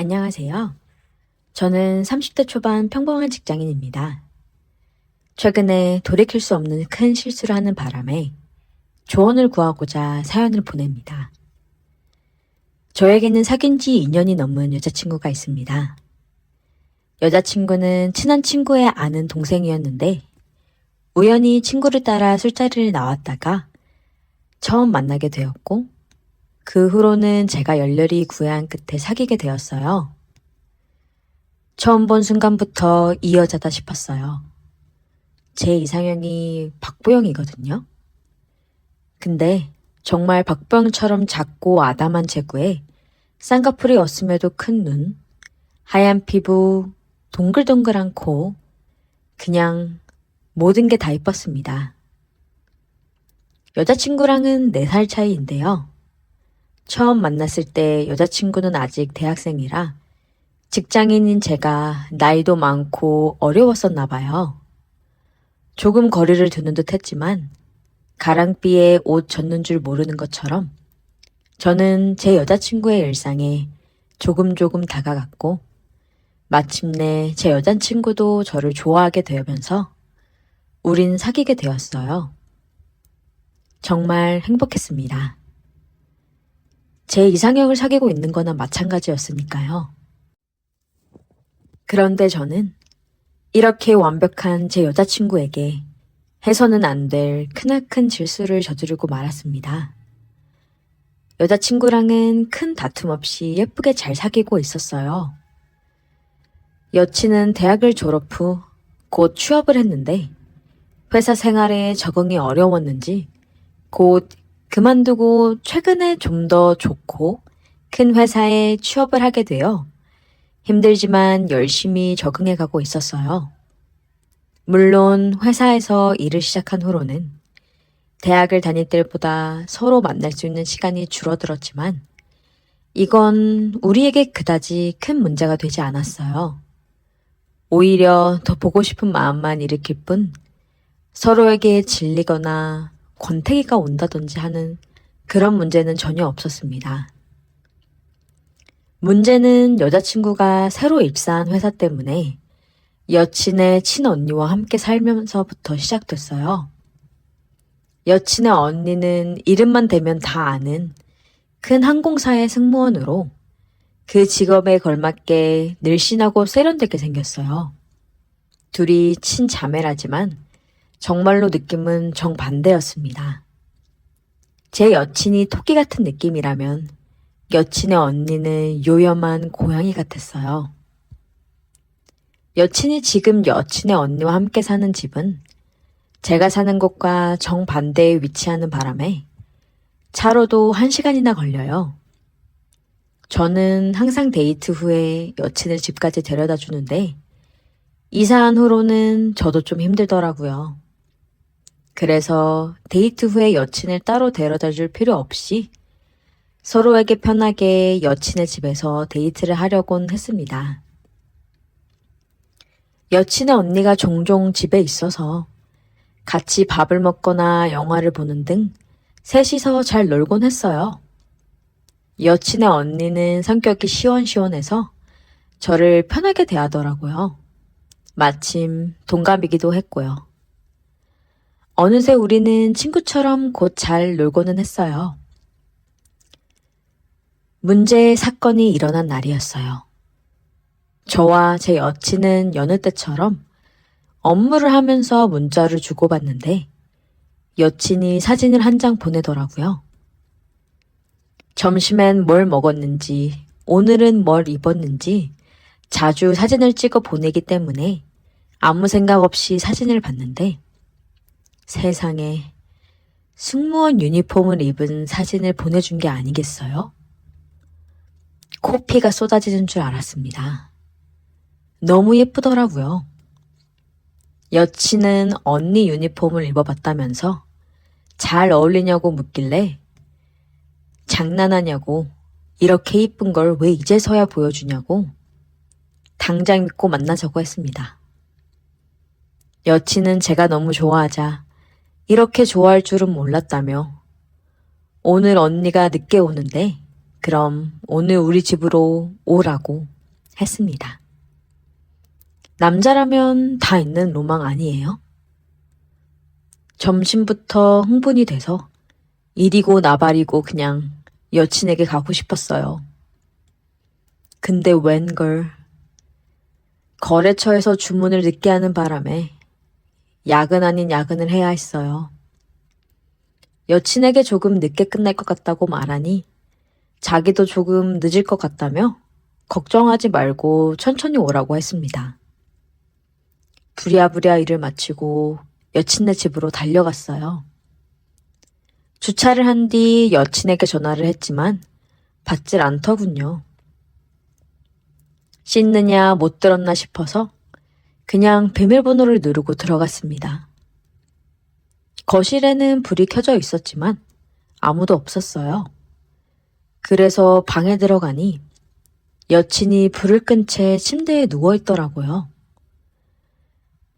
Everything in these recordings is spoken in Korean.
안녕하세요. 저는 30대 초반 평범한 직장인입니다. 최근에 돌이킬 수 없는 큰 실수를 하는 바람에 조언을 구하고자 사연을 보냅니다. 저에게는 사귄 지 2년이 넘은 여자친구가 있습니다. 여자친구는 친한 친구의 아는 동생이었는데 우연히 친구를 따라 술자리를 나왔다가 처음 만나게 되었고 그 후로는 제가 열렬히 구애한 끝에 사귀게 되었어요. 처음 본 순간부터 이 여자다 싶었어요. 제 이상형이 박보영이거든요. 근데 정말 박보영처럼 작고 아담한 체구에 쌍꺼풀이 없음에도 큰 눈, 하얀 피부, 동글동글한 코, 그냥 모든 게 다 이뻤습니다. 여자친구랑은 4살 차이인데요. 처음 만났을 때 여자친구는 아직 대학생이라 직장인인 제가 나이도 많고 어려웠었나 봐요. 조금 거리를 두는 듯 했지만 가랑비에 옷 젖는 줄 모르는 것처럼 저는 제 여자친구의 일상에 조금 다가갔고 마침내 제 여자친구도 저를 좋아하게 되면서 우린 사귀게 되었어요. 정말 행복했습니다. 제 이상형을 사귀고 있는 거나 마찬가지였으니까요. 그런데 저는 이렇게 완벽한 제 여자친구에게 해서는 안 될 크나큰 실수를 저지르고 말았습니다. 여자친구랑은 큰 다툼 없이 예쁘게 잘 사귀고 있었어요. 여친은 대학을 졸업 후 곧 취업을 했는데 회사 생활에 적응이 어려웠는지 곧 그만두고 최근에 좀 더 좋고 큰 회사에 취업을 하게 되어 힘들지만 열심히 적응해 가고 있었어요. 물론 회사에서 일을 시작한 후로는 대학을 다닐 때보다 서로 만날 수 있는 시간이 줄어들었지만 이건 우리에게 그다지 큰 문제가 되지 않았어요. 오히려 더 보고 싶은 마음만 일으킬 뿐 서로에게 질리거나 권태기가 온다든지 하는 그런 문제는 전혀 없었습니다. 문제는 여자친구가 새로 입사한 회사 때문에 여친의 친언니와 함께 살면서부터 시작됐어요. 여친의 언니는 이름만 대면 다 아는 큰 항공사의 승무원으로 그 직업에 걸맞게 늘씬하고 세련되게 생겼어요. 둘이 친자매라지만 정말로 느낌은 정반대였습니다. 제 여친이 토끼 같은 느낌이라면 여친의 언니는 요염한 고양이 같았어요. 여친이 지금 여친의 언니와 함께 사는 집은 제가 사는 곳과 정반대에 위치하는 바람에 차로도 1시간이나 걸려요. 저는 항상 데이트 후에 여친을 집까지 데려다 주는데 이사한 후로는 저도 좀 힘들더라고요. 그래서 데이트 후에 여친을 따로 데려다 줄 필요 없이 서로에게 편하게 여친의 집에서 데이트를 하려곤 했습니다. 여친의 언니가 종종 집에 있어서 같이 밥을 먹거나 영화를 보는 등 셋이서 잘 놀곤 했어요. 여친의 언니는 성격이 시원시원해서 저를 편하게 대하더라고요. 마침 동갑이기도 했고요. 어느새 우리는 친구처럼 곧 잘 놀고는 했어요. 문제의 사건이 일어난 날이었어요. 저와 제 여친은 여느 때처럼 업무를 하면서 문자를 주고받는데 여친이 사진을 한 장 보내더라고요. 점심엔 뭘 먹었는지, 오늘은 뭘 입었는지 자주 사진을 찍어 보내기 때문에 아무 생각 없이 사진을 봤는데 세상에 승무원 유니폼을 입은 사진을 보내준 게 아니겠어요? 코피가 쏟아지는 줄 알았습니다. 너무 예쁘더라고요. 여친은 언니 유니폼을 입어봤다면서 잘 어울리냐고 묻길래 장난하냐고 이렇게 예쁜 걸 왜 이제서야 보여주냐고 당장 믿고 만나자고 했습니다. 여친은 제가 너무 좋아하자 이렇게 좋아할 줄은 몰랐다며 오늘 언니가 늦게 오는데 그럼 오늘 우리 집으로 오라고 했습니다. 남자라면 다 있는 로망 아니에요? 점심부터 흥분이 돼서 이리고 나발이고 그냥 여친에게 가고 싶었어요. 근데 웬걸 거래처에서 주문을 늦게 하는 바람에 야근 아닌 야근을 해야 했어요. 여친에게 조금 늦게 끝날 것 같다고 말하니 자기도 조금 늦을 것 같다며 걱정하지 말고 천천히 오라고 했습니다. 부랴부랴 일을 마치고 여친네 집으로 달려갔어요. 주차를 한 뒤 여친에게 전화를 했지만 받질 않더군요. 씻느냐 못 들었나 싶어서 그냥 비밀번호를 누르고 들어갔습니다. 거실에는 불이 켜져 있었지만 아무도 없었어요. 그래서 방에 들어가니 여친이 불을 끈 채 침대에 누워 있더라고요.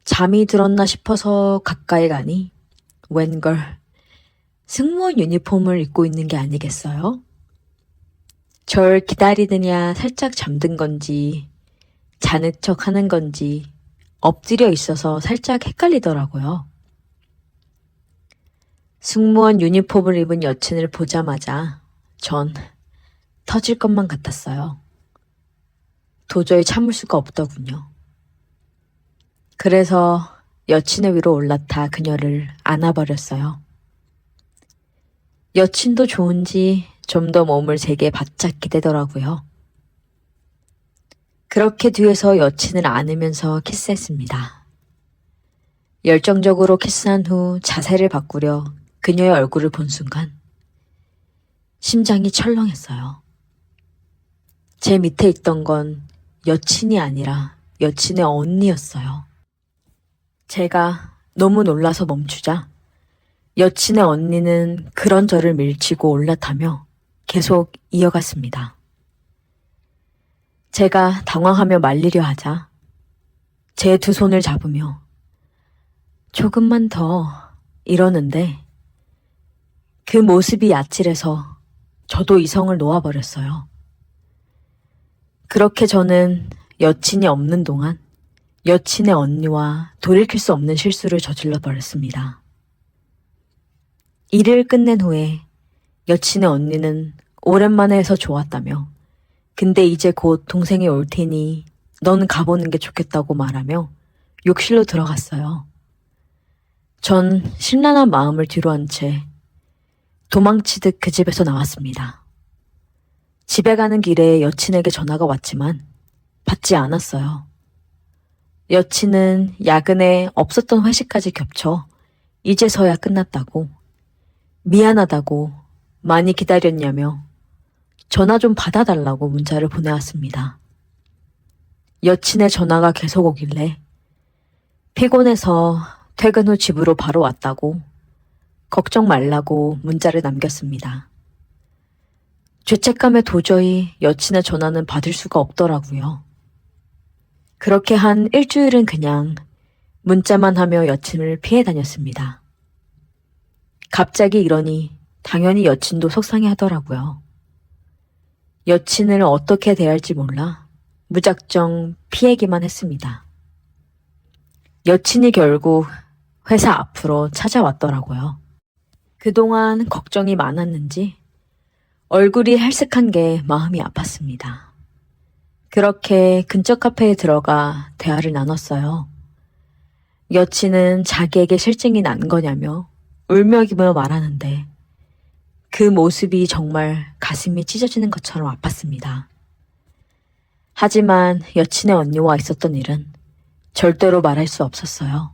잠이 들었나 싶어서 가까이 가니 웬걸 승무원 유니폼을 입고 있는 게 아니겠어요? 절 기다리느냐 살짝 잠든 건지 자는 척 하는 건지 엎드려 있어서 살짝 헷갈리더라고요. 승무원 유니폼을 입은 여친을 보자마자 전 터질 것만 같았어요. 도저히 참을 수가 없더군요. 그래서 여친의 위로 올라타 그녀를 안아버렸어요. 여친도 좋은지 좀 더 몸을 제게 바짝 기대더라고요. 그렇게 뒤에서 여친을 안으면서 키스했습니다. 열정적으로 키스한 후 자세를 바꾸려 그녀의 얼굴을 본 순간 심장이 철렁했어요. 제 밑에 있던 건 여친이 아니라 여친의 언니였어요. 제가 너무 놀라서 멈추자 여친의 언니는 그런 저를 밀치고 올라타며 계속 이어갔습니다. 제가 당황하며 말리려 하자 제 두 손을 잡으며 조금만 더 이러는데 그 모습이 아찔해서 저도 이성을 놓아버렸어요. 그렇게 저는 여친이 없는 동안 여친의 언니와 돌이킬 수 없는 실수를 저질러 버렸습니다. 일을 끝낸 후에 여친의 언니는 오랜만에 해서 좋았다며 근데 이제 곧 동생이 올 테니 넌 가보는 게 좋겠다고 말하며 욕실로 들어갔어요. 전 심란한 마음을 뒤로한 채 도망치듯 그 집에서 나왔습니다. 집에 가는 길에 여친에게 전화가 왔지만 받지 않았어요. 여친은 야근에 없었던 회식까지 겹쳐 이제서야 끝났다고, 미안하다고, 많이 기다렸냐며 전화 좀 받아달라고 문자를 보내왔습니다. 여친의 전화가 계속 오길래 피곤해서 퇴근 후 집으로 바로 왔다고 걱정 말라고 문자를 남겼습니다. 죄책감에 도저히 여친의 전화는 받을 수가 없더라고요. 그렇게 한 일주일은 그냥 문자만 하며 여친을 피해 다녔습니다. 갑자기 이러니 당연히 여친도 속상해 하더라고요. 여친을 어떻게 대할지 몰라 무작정 피하기만 했습니다. 여친이 결국 회사 앞으로 찾아왔더라고요. 그동안 걱정이 많았는지 얼굴이 헬쓱한 게 마음이 아팠습니다. 그렇게 근처 카페에 들어가 대화를 나눴어요. 여친은 자기에게 실증이 난 거냐며 울며기며 말하는데 그 모습이 정말 가슴이 찢어지는 것처럼 아팠습니다. 하지만 여친의 언니와 있었던 일은 절대로 말할 수 없었어요.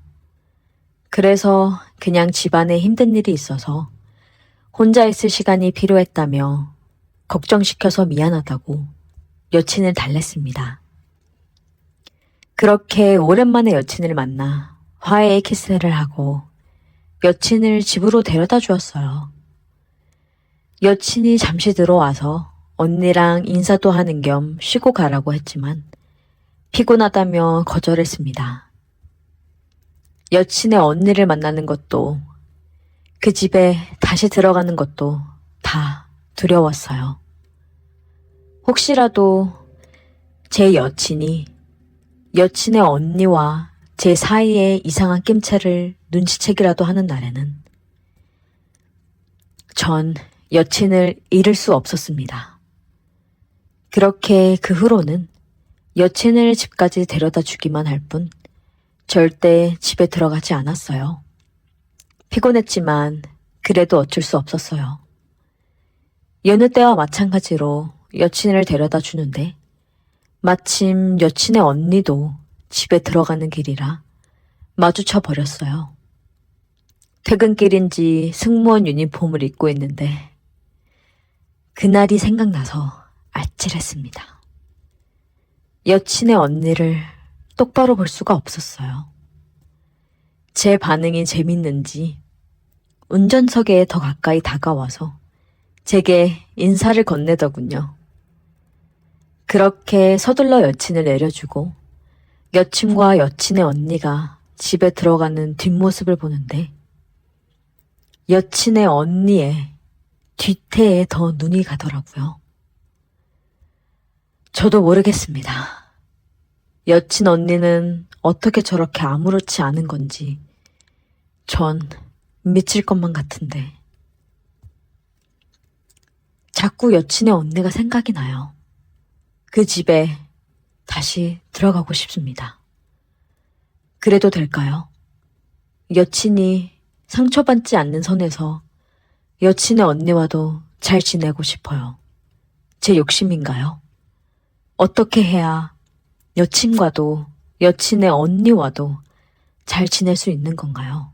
그래서 그냥 집안에 힘든 일이 있어서 혼자 있을 시간이 필요했다며 걱정시켜서 미안하다고 여친을 달랬습니다. 그렇게 오랜만에 여친을 만나 화해의 키스를 하고 여친을 집으로 데려다 주었어요. 여친이 잠시 들어와서 언니랑 인사도 하는 겸 쉬고 가라고 했지만 피곤하다며 거절했습니다. 여친의 언니를 만나는 것도 그 집에 다시 들어가는 것도 다 두려웠어요. 혹시라도 제 여친이 여친의 언니와 제 사이에 이상한 낌새를 눈치채기라도 하는 날에는 전 여친을 잃을 수 없었습니다. 그렇게 그 후로는 여친을 집까지 데려다 주기만 할 뿐 절대 집에 들어가지 않았어요. 피곤했지만 그래도 어쩔 수 없었어요. 여느 때와 마찬가지로 여친을 데려다 주는데 마침 여친의 언니도 집에 들어가는 길이라 마주쳐 버렸어요. 퇴근길인지 승무원 유니폼을 입고 있는데 그날이 생각나서 아찔했습니다. 여친의 언니를 똑바로 볼 수가 없었어요. 제 반응이 재밌는지 운전석에 더 가까이 다가와서 제게 인사를 건네더군요. 그렇게 서둘러 여친을 내려주고 여친과 여친의 언니가 집에 들어가는 뒷모습을 보는데 여친의 언니의 뒤태에 더 눈이 가더라고요. 저도 모르겠습니다. 여친 언니는 어떻게 저렇게 아무렇지 않은 건지 전 미칠 것만 같은데 자꾸 여친의 언니가 생각이 나요. 그 집에 다시 들어가고 싶습니다. 그래도 될까요? 여친이 상처받지 않는 선에서 여친의 언니와도 잘 지내고 싶어요. 제 욕심인가요? 어떻게 해야 여친과도 여친의 언니와도 잘 지낼 수 있는 건가요?